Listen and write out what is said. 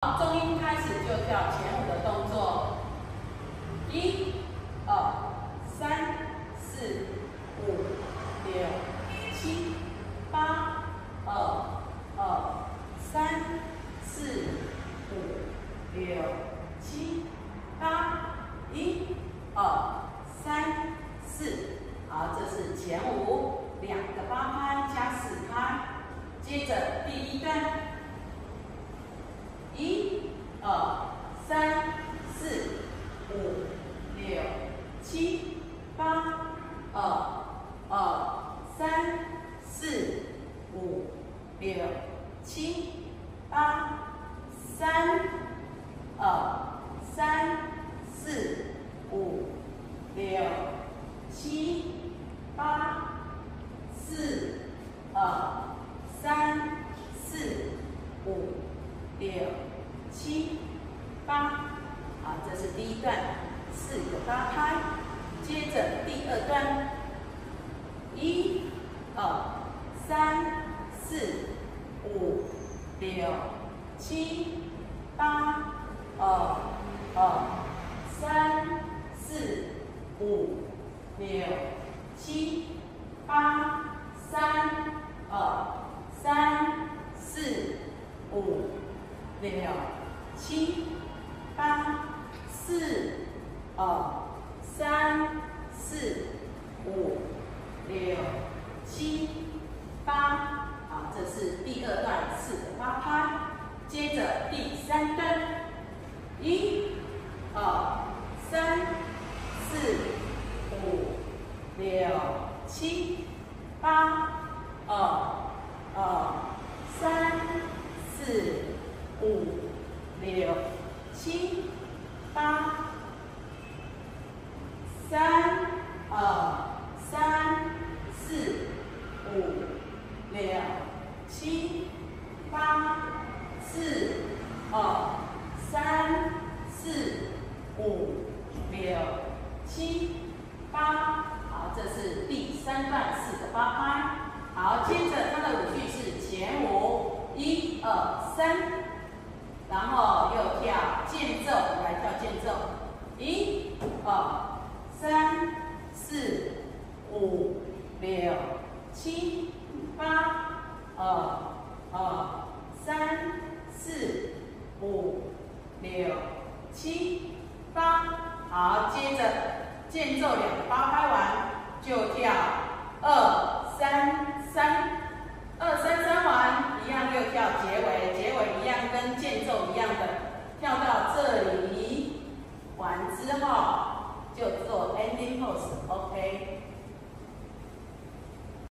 重音开始就跳前5的动作，1、2、3、4、5、6、7、8、2、3、4、5、6、7、8、1、2、3、4。好，这是前5，2个8拍加4拍。接着第1段。1、2、3、4、5、6、7、8、2、3、4、5、6、7、8、3、4、5、6、7、8、4、3、4、5、6、7、8。好，这是第1段4个8拍。接着第2段，1、2、3、4、5、6、7、8、3、4、5、6、7、8、3、4、5、6、7、8、4、3、4、5、6、7、8。好，这是第2段4个8拍。接着第3段，1、2、3、4、5、6、7、8、3、4、5、6、7、8、3、4、5、6、7、8、4、3、4、5、6、7、8。好，这是第3段4个8拍。好，接着它的舞序是前5、1、2、3，然后又跳间奏，来跳间奏，1、2、3、4、5、6、7、8、3、4、5、6、7、8。好，接着间奏2个8拍完，就跳2、3、3，2、3、3完，一样又跳结尾，结尾一样跟间奏一样的